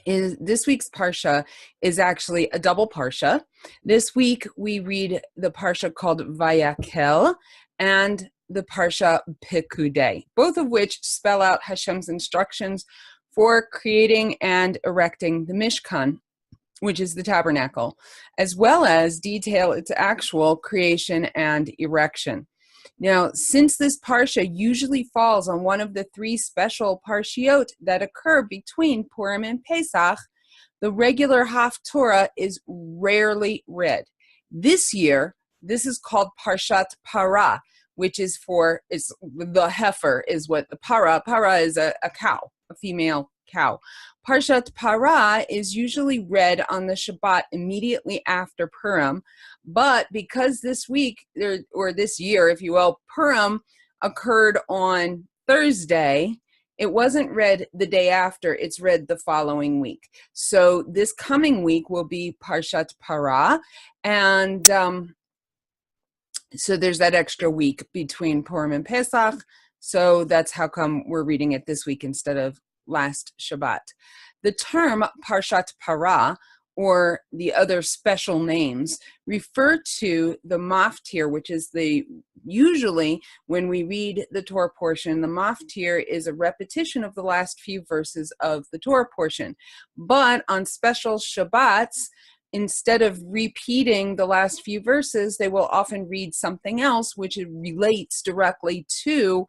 is this week's Parsha is actually a double Parsha. This week we read the Parsha called Vayakhel and the Parsha Pikudei, both of which spell out Hashem's instructions for creating and erecting the Mishkan, which is the tabernacle, as well as detail its actual creation and erection. Now, since this Parsha usually falls on one of the three special Parshiot that occur between Purim and Pesach, the regular Haftorah is rarely read. This year, this is called Parshat Para, which is the heifer is what the para is a cow, a female cow. Parshat Para is usually read on the Shabbat immediately after Purim, but because this week, or this year, if you will, Purim occurred on Thursday, it wasn't read the day after, it's read the following week. So this coming week will be Parshat Para, and so there's that extra week between Purim and Pesach, so that's how come we're reading it this week instead of last Shabbat. The term Parshat Para, or the other special names, refer to the maftir, which is usually when we read the Torah portion, the maftir is a repetition of the last few verses of the Torah portion. But on special Shabbats, instead of repeating the last few verses, they will often read something else which relates directly to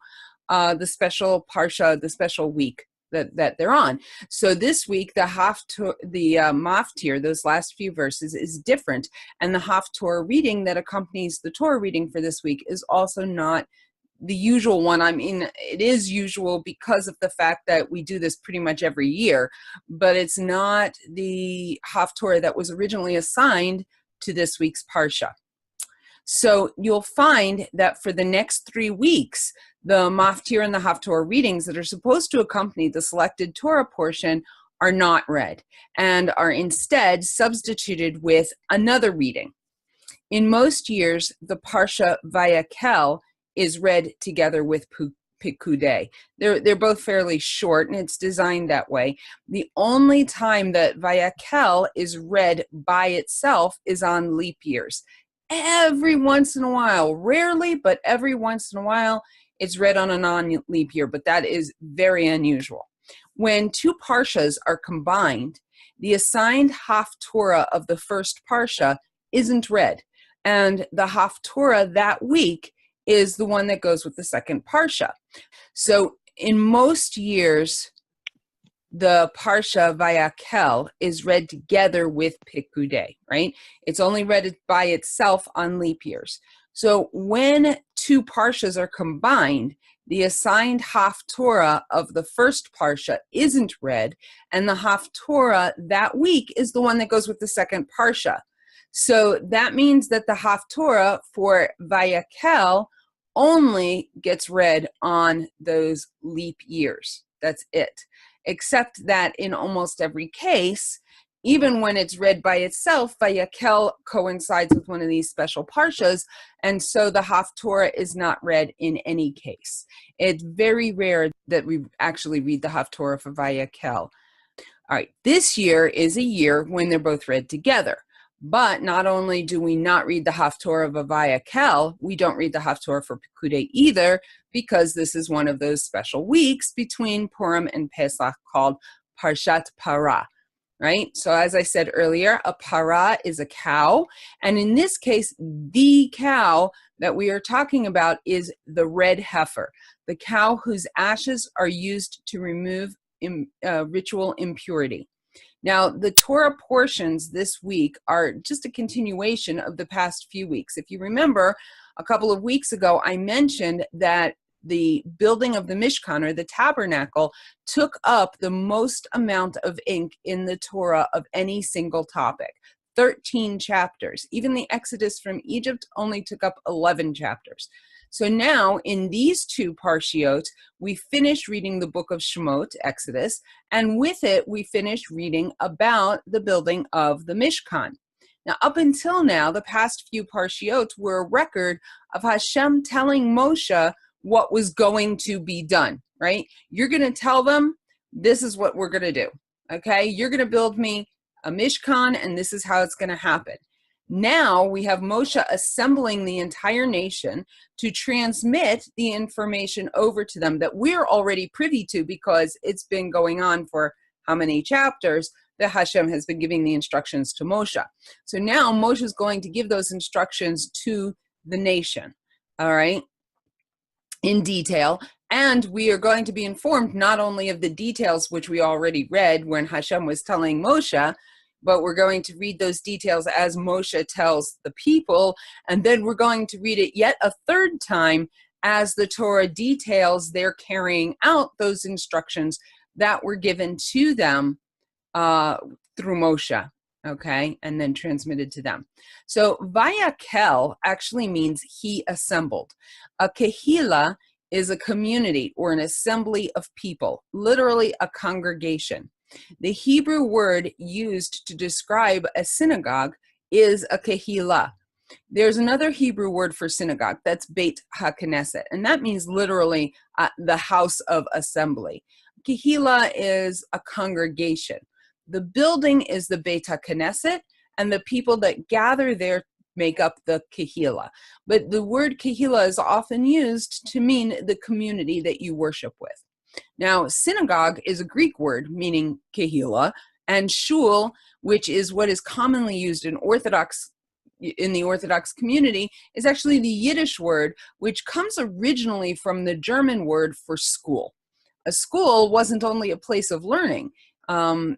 the special Parsha, the special week that they're on. So this week, the maftir, those last few verses, is different. And the Haftorah reading that accompanies the Torah reading for this week is also not the usual one. I mean, it is usual because of the fact that we do this pretty much every year, but it's not the Haftorah that was originally assigned to this week's Parsha. So you'll find that for the next 3 weeks, the maftir and the Haftorah readings that are supposed to accompany the selected Torah portion are not read and are instead substituted with another reading. In most years, the Parsha Vayakhel is read together with Pikudei. They're both fairly short, and it's designed that way. The only time that Vayakhel is read by itself is on leap years. Every once in a while, rarely, but every once in a while, it's read on a non-leap year, but that is very unusual. When two parshas are combined, the assigned Haftorah of the first parsha isn't read, and the Haftorah that week is the one that goes with the second parsha. So in most years, the Parsha Vayakhel is read together with Pikudei, right? It's only read by itself on leap years. So when two Parshas are combined, the assigned Haftorah of the first Parsha isn't read, and the Haftorah that week is the one that goes with the second Parsha. So that means that the Haftorah for Vayakhel only gets read on those leap years. That's it. Except that in almost every case, even when it's read by itself, Vayakhel coincides with one of these special parshas, and so the Haftorah is not read in any case. It's very rare that we actually read the Haftorah for Vayakhel. All right, this year is a year when they're both read together. But not only do we not read the Haftorah of Vayakhel, we don't read the Haftorah for Pikudei either, because this is one of those special weeks between Purim and Pesach called Parshat Para, right? So as I said earlier, a para is a cow, and in this case, the cow that we are talking about is the red heifer, the cow whose ashes are used to remove ritual impurity. Now, the Torah portions this week are just a continuation of the past few weeks. If you remember, a couple of weeks ago, I mentioned that the building of the Mishkan, or the tabernacle, took up the most amount of ink in the Torah of any single topic, 13 chapters. Even the Exodus from Egypt only took up 11 chapters. So now, in these two parshiot, we finished reading the book of Shemot, Exodus, and with it, we finished reading about the building of the Mishkan. Now, up until now, the past few parshiot were a record of Hashem telling Moshe what was going to be done, right? You're going to tell them, this is what we're going to do. Okay, you're going to build me a Mishkan, and this is how it's going to happen. Now we have Moshe assembling the entire nation to transmit the information over to them that we're already privy to, because it's been going on for how many chapters that Hashem has been giving the instructions to Moshe. So now Moshe is going to give those instructions to the nation, all right, in detail. And we are going to be informed not only of the details, which we already read when Hashem was telling Moshe, but we're going to read those details as Moshe tells the people. And then we're going to read it yet a third time as the Torah details their carrying out those instructions that were given to them through Moshe, okay, and then transmitted to them. So Vayakhel actually means he assembled. A kehila is a community or an assembly of people, literally a congregation. The Hebrew word used to describe a synagogue is a kehila. There's another Hebrew word for synagogue, that's Beit HaKnesset, and that means literally the house of assembly. Kehila is a congregation. The building is the Beit HaKnesset, and the people that gather there make up the kehila. But the word kehila is often used to mean the community that you worship with. Now, synagogue is a Greek word meaning kehila, and shul, which is what is commonly used in the Orthodox community, is actually the Yiddish word, which comes originally from the German word for school. A school wasn't only a place of learning.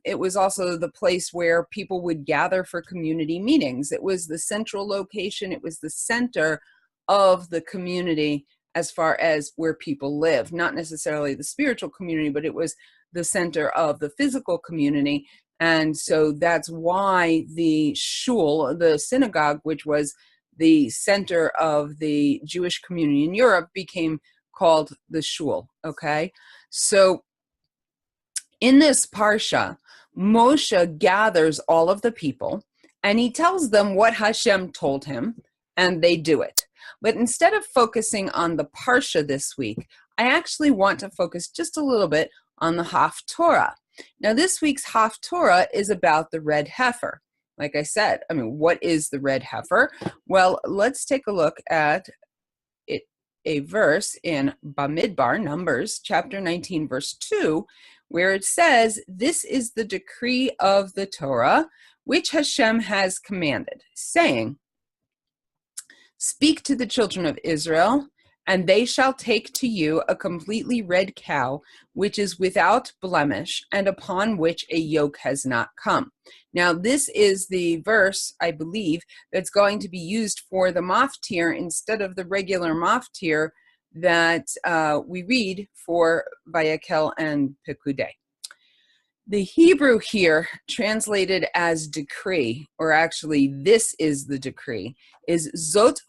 It was also the place where people would gather for community meetings. It was the central location. It was the center of the community as far as where people live, not necessarily the spiritual community, but it was the center of the physical community. And so that's why the shul, the synagogue, which was the center of the Jewish community in Europe, became called the shul, okay? So in this parsha, Moshe gathers all of the people and he tells them what Hashem told him, and they do it. But instead of focusing on the parsha this week, I actually want to focus just a little bit on the Haftorah. Now, this week's Haftorah is about the Red Heifer. Like I said, what is the Red Heifer? Well, let's take a look at it, a verse in Bamidbar, Numbers, chapter 19, verse 2, where it says, "This is the decree of the Torah, which Hashem has commanded, saying, speak to the children of Israel, and they shall take to you a completely red cow, which is without blemish, and upon which a yoke has not come." Now, this is the verse, I believe, that's going to be used for the maftir instead of the regular maftir that we read for Vayakhel and Pikudei. The Hebrew here, translated as decree, or actually this is the decree, is Zot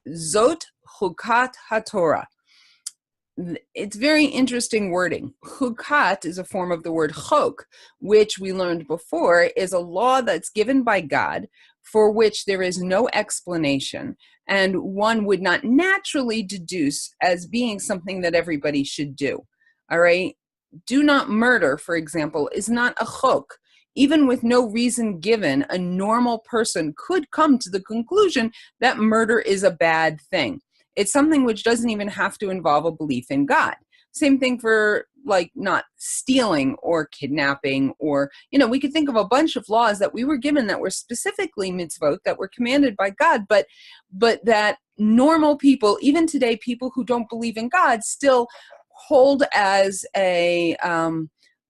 Chukat HaTorah. It's very interesting wording. Chukat is a form of the word chok, which we learned before is a law that's given by God for which there is no explanation, and one would not naturally deduce as being something that everybody should do. All right? Do not murder, for example, is not a chok. Even with no reason given, a normal person could come to the conclusion that murder is a bad thing. It's something which doesn't even have to involve a belief in God. Same thing for like not stealing or kidnapping, or, we could think of a bunch of laws that we were given that were specifically mitzvot, that were commanded by God, but that normal people, even today, people who don't believe in God, still hold as a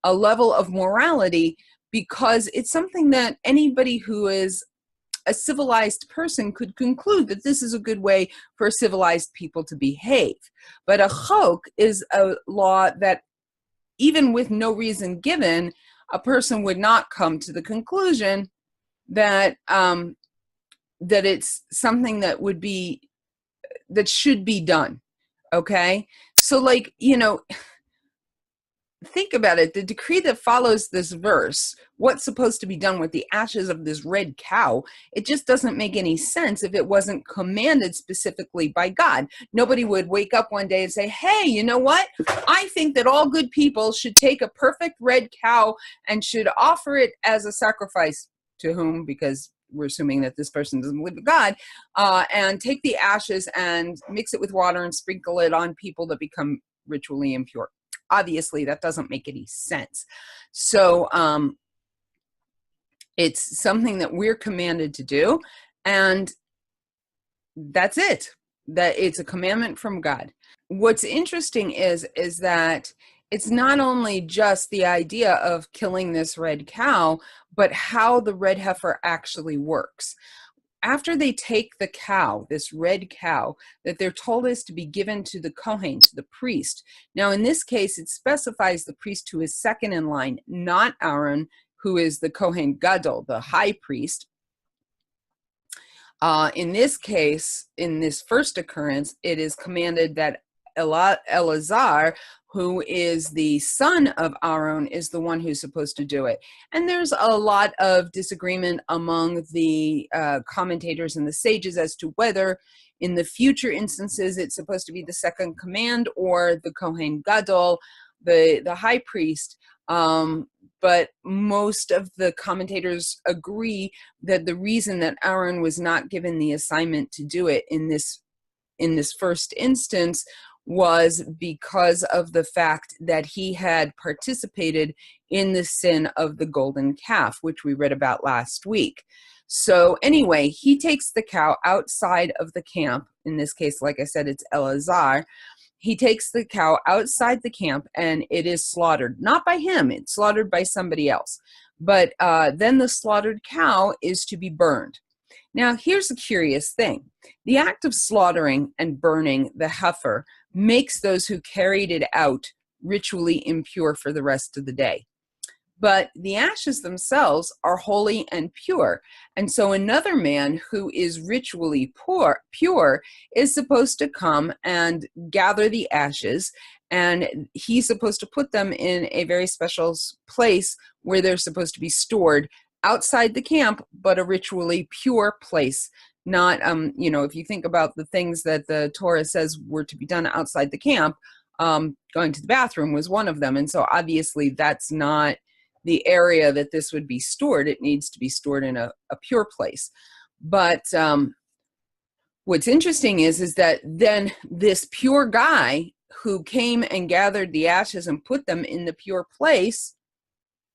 level of morality, because it's something that anybody who is a civilized person could conclude that this is a good way for civilized people to behave. But a chok is a law that, even with no reason given, a person would not come to the conclusion that that it's something that should be done. Okay, so think about it, the decree that follows this verse, what's supposed to be done with the ashes of this red cow, it just doesn't make any sense if it wasn't commanded specifically by God. Nobody would wake up one day and say, hey, you know what? I think that all good people should take a perfect red cow and should offer it as a sacrifice to whom, because we're assuming that this person doesn't believe in God, and take the ashes and mix it with water and sprinkle it on people that become ritually impure. Obviously, that doesn't make any sense. So it's something that we're commanded to do, and that's it. That it's a commandment from God. What's interesting is that it's not only just the idea of killing this red cow, but how the red heifer actually works. After they take the cow, this red cow, that they're told is to be given to the Kohen, to the priest. Now, in this case, it specifies the priest who is second in line, not Aaron, who is the Kohen Gadol, the high priest. In this case, in this first occurrence, it is commanded that Eleazar, who is the son of Aaron, is the one who's supposed to do it. And there's a lot of disagreement among the commentators and the sages as to whether in the future instances it's supposed to be the second command or the Kohen Gadol, the high priest. But most of the commentators agree that the reason that Aaron was not given the assignment to do it in this first instance was because of the fact that he had participated in the sin of the golden calf, which we read about last week. So anyway, he takes the cow outside of the camp. In this case, like I said, it's Eleazar. He takes the cow outside the camp and it is slaughtered. Not by him, it's slaughtered by somebody else. But then the slaughtered cow is to be burned. Now, here's a curious thing. The act of slaughtering and burning the heifer makes those who carried it out ritually impure for the rest of the day. But the ashes themselves are holy and pure. And so another man who is ritually pure is supposed to come and gather the ashes, and he's supposed to put them in a very special place where they're supposed to be stored outside the camp, but a ritually pure place. Not, if you think about the things that the Torah says were to be done outside the camp, going to the bathroom was one of them. And so obviously that's not the area that this would be stored. It needs to be stored in a pure place. But what's interesting is that then this pure guy who came and gathered the ashes and put them in the pure place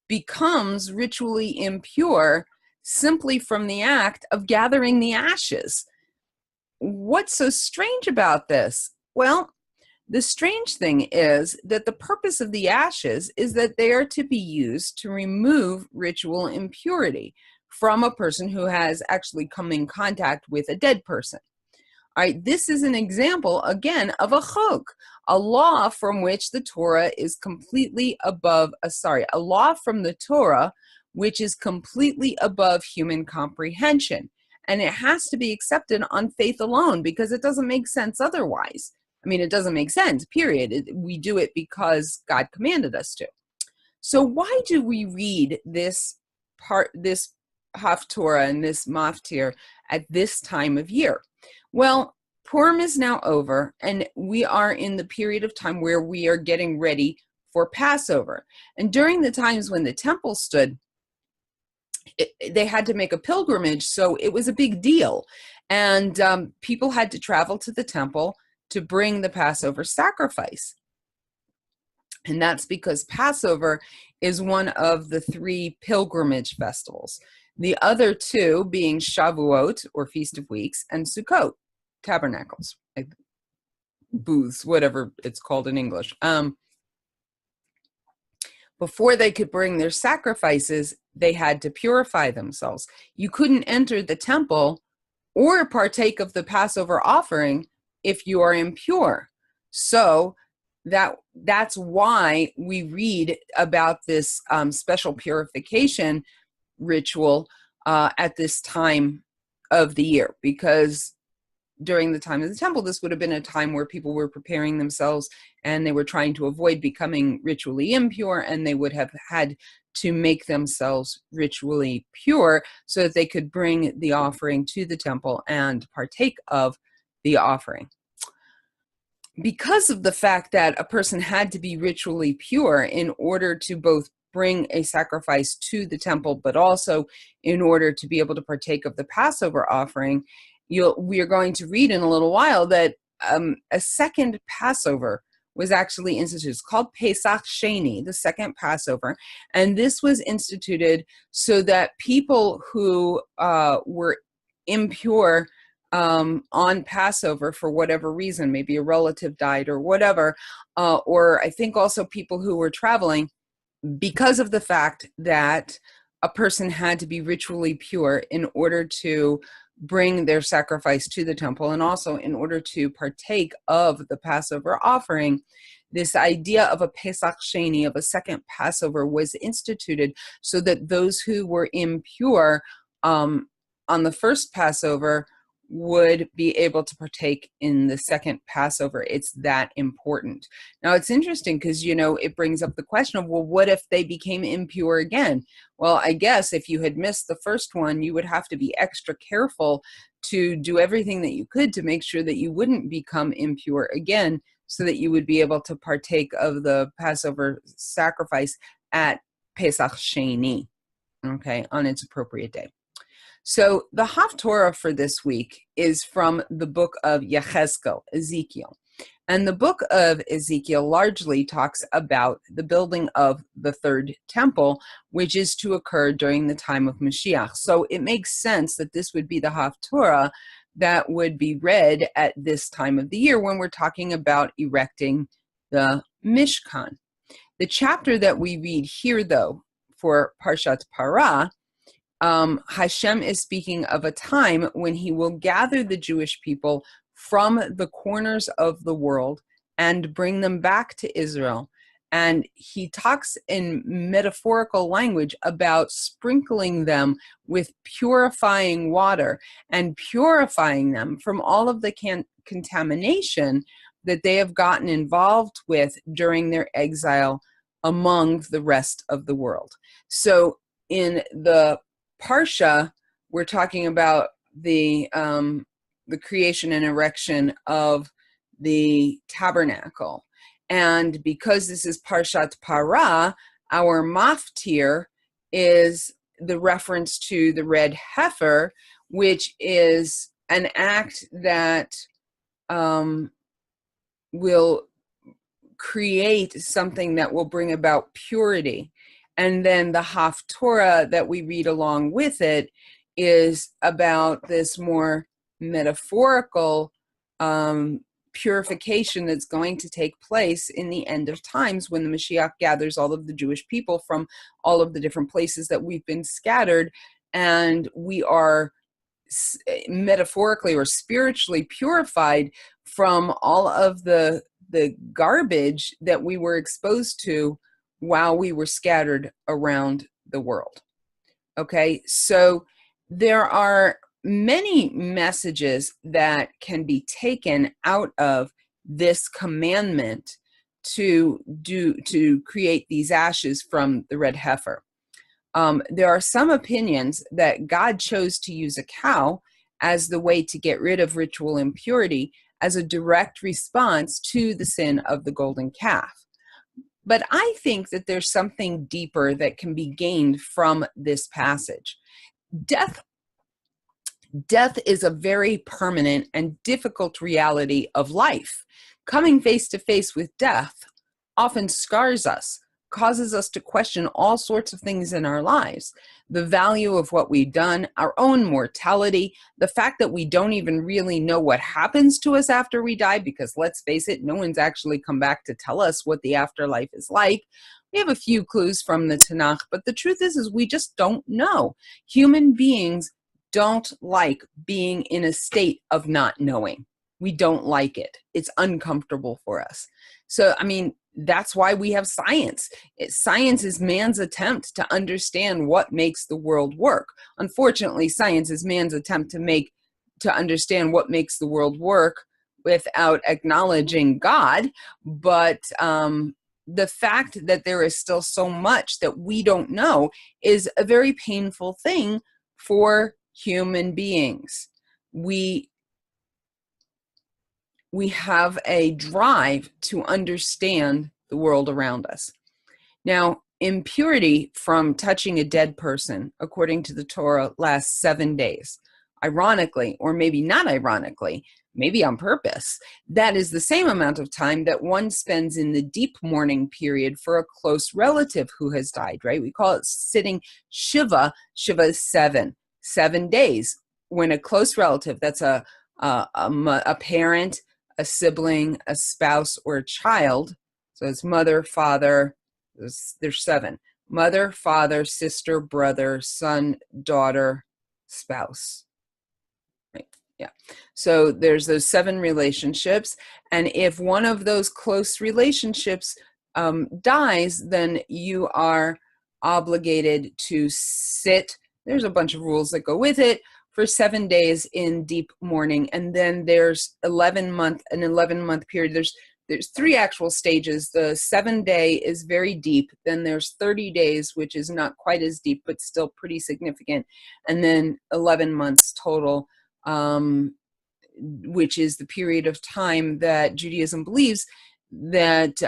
becomes ritually impure simply from the act of gathering the ashes. What's so strange about this? Well, the strange thing is that the purpose of the ashes is that they are to be used to remove ritual impurity from a person who has actually come in contact with a dead person. All right, this is an example, again, of a chok, a law from which the Torah is completely above, a law from the Torah which is completely above human comprehension. And it has to be accepted on faith alone because it doesn't make sense otherwise. I mean, it doesn't make sense, period. We do it because God commanded us to. So why do we read this Haftorah and this Maftir at this time of year? Well, Purim is now over, and we are in the period of time where we are getting ready for Passover. And during the times when the temple stood, they had to make a pilgrimage, so it was a big deal. And people had to travel to the temple to bring the Passover sacrifice. And that's because Passover is one of the 3 pilgrimage festivals. The other 2 being Shavuot, or Feast of Weeks, and Sukkot, tabernacles, booths, whatever it's called in English. Before they could bring their sacrifices, they had to purify themselves. You couldn't enter the temple or partake of the Passover offering if you are impure. So that's why we read about this special purification ritual at this time of the year, because during the time of the temple, this would have been a time where people were preparing themselves and they were trying to avoid becoming ritually impure, and they would have had to make themselves ritually pure so that they could bring the offering to the temple and partake of the offering. Because of the fact that a person had to be ritually pure in order to both bring a sacrifice to the temple, but also in order to be able to partake of the Passover offering, we are going to read in a little while that a second Passover was actually instituted. It's called Pesach Sheni, the second Passover. And this was instituted so that people who were impure on Passover for whatever reason, maybe a relative died or whatever, or I think also people who were traveling, because of the fact that a person had to be ritually pure in order to bring their sacrifice to the temple and also in order to partake of the Passover offering, this idea of a Pesach Sheni, of a second Passover, was instituted so that those who were impure on the first Passover would be able to partake in the second Passover. It's that important. Now, it's interesting because, it brings up the question of, well, what if they became impure again? Well, I guess if you had missed the first one, you would have to be extra careful to do everything that you could to make sure that you wouldn't become impure again, so that you would be able to partake of the Passover sacrifice at Pesach Sheni, okay, on its appropriate day. So the Haftorah for this week is from the book of Yechezkel, Ezekiel. And the book of Ezekiel largely talks about the building of the third temple, which is to occur during the time of Mashiach. So it makes sense that this would be the Haftorah that would be read at this time of the year when we're talking about erecting the Mishkan. The chapter that we read here, though, for Parshat Para, Hashem is speaking of a time when he will gather the Jewish people from the corners of the world and bring them back to Israel. And he talks in metaphorical language about sprinkling them with purifying water and purifying them from all of the contamination that they have gotten involved with during their exile among the rest of the world. So in the Parsha, we're talking about the creation and erection of the tabernacle. And because this is Parshat Para, our maftir is the reference to the Red Heifer, which is an act that will create something that will bring about purity. And then the Haftorah that we read along with it is about this more metaphorical purification that's going to take place in the end of times when the Mashiach gathers all of the Jewish people from all of the different places that we've been scattered, and we are metaphorically or spiritually purified from all of the garbage that we were exposed to while we were scattered around the world. Okay, so there are many messages that can be taken out of this commandment to create these ashes from the red heifer. There are some opinions that God chose to use a cow as the way to get rid of ritual impurity as a direct response to the sin of the golden calf. But I think that there's something deeper that can be gained from this passage. Death is a very permanent and difficult reality of life. Coming face to face with death often scars us, causes us to question all sorts of things in our lives. The value of what we've done, our own mortality, the fact that we don't even really know what happens to us after we die, because let's face it, no one's actually come back to tell us what the afterlife is like. We have a few clues from the Tanakh, but the truth is we just don't know. Human beings don't like being in a state of not knowing. We don't like it. It's uncomfortable for us. So, that's why we have science. Science is man's attempt to understand what makes the world work. Unfortunately, science is man's attempt to make to understand what makes the world work without acknowledging God. But the fact that there is still so much that we don't know is a very painful thing for human beings. We have a drive to understand the world around us. Now, impurity from touching a dead person, according to the Torah, lasts 7 days. Ironically, or maybe not ironically, maybe on purpose, that is the same amount of time that one spends in the deep mourning period for a close relative who has died, right? We call it sitting Shiva. Shiva is 7 days. When a close relative, that's a parent, a sibling, a spouse, or a child, so it's mother, father, there's 7. Mother, father, sister, brother, son, daughter, spouse. Right. Yeah. So there's those 7 relationships. And if one of those close relationships dies, then you are obligated to sit. There's a bunch of rules that go with it for 7 days in deep mourning. And then there's an 11-month period. There's 3 actual stages. The 7-day is very deep. Then there's 30 days, which is not quite as deep, but still pretty significant. And then 11 months total, which is the period of time that Judaism believes that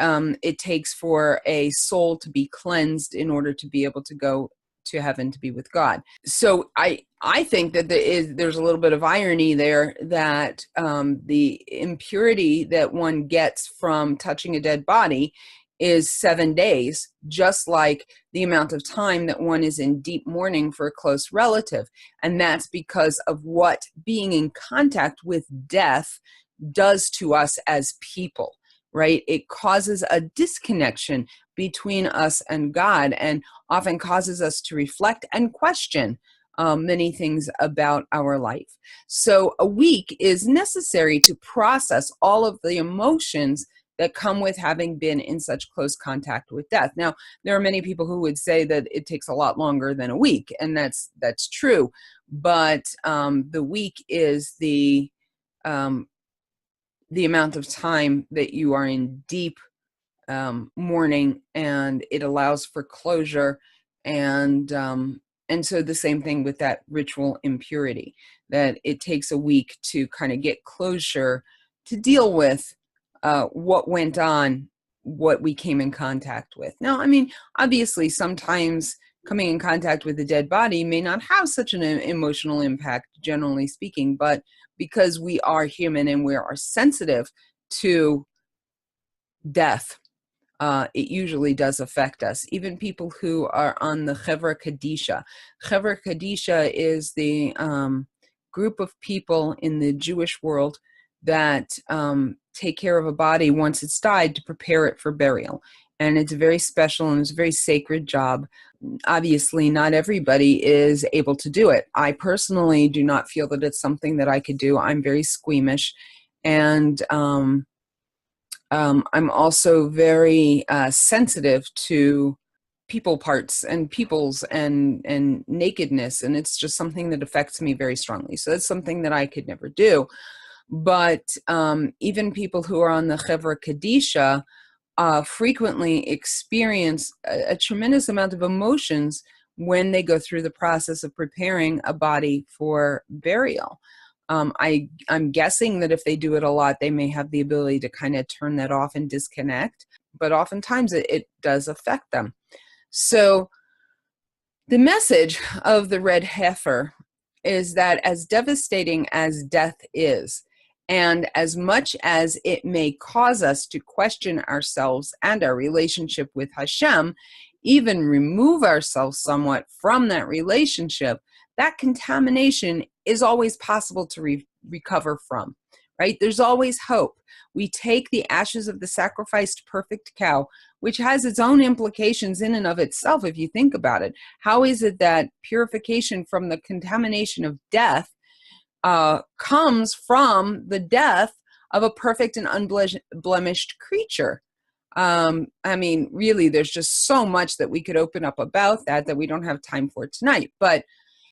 it takes for a soul to be cleansed in order to be able to go to heaven to be with God. So I think that there's a little bit of irony there that the impurity that one gets from touching a dead body is 7 days, just like the amount of time that one is in deep mourning for a close relative. And that's because of what being in contact with death does to us as people, right? It causes a disconnection between us and God, and often causes us to reflect and question many things about our life. So a week is necessary to process all of the emotions that come with having been in such close contact with death. Now, there are many people who would say that it takes a lot longer than a week, and that's true. But the week is the amount of time that you are in deep mourning, and it allows for closure. And so the same thing with that ritual impurity, that it takes a week to kind of get closure, to deal with what went on, what we came in contact with. Now, I mean, obviously, sometimes coming in contact with a dead body may not have such an emotional impact, generally speaking, but because we are human and we are sensitive to death, it usually does affect us. Even people who are on the Chevra Kadisha. Chevra Kadisha is the group of people in the Jewish world that take care of a body once it's died to prepare it for burial. And it's very special and it's a very sacred job. Obviously, not everybody is able to do it. I personally do not feel that it's something that I could do. I'm very squeamish. And I'm also very sensitive to people parts and peoples and nakedness. And it's just something that affects me very strongly. So that's something that I could never do. But even people who are on the Chevra Kadisha frequently experience a tremendous amount of emotions when they go through the process of preparing a body for burial. I'm guessing that if they do it a lot, they may have the ability to kind of turn that off and disconnect, but oftentimes it does affect them. So the message of the Red Heifer is that as devastating as death is, and as much as it may cause us to question ourselves and our relationship with Hashem, even remove ourselves somewhat from that relationship, that contamination is always possible to recover from, right? There's always hope. We take the ashes of the sacrificed perfect cow, which has its own implications in and of itself, if you think about it. How is it that purification from the contamination of death comes from the death of a perfect and unblemished creature? I mean, really, there's just so much that we could open up about that we don't have time for tonight. But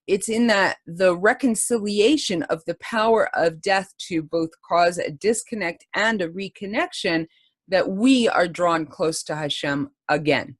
it's in that the reconciliation of the power of death to both cause a disconnect and a reconnection that we are drawn close to Hashem again.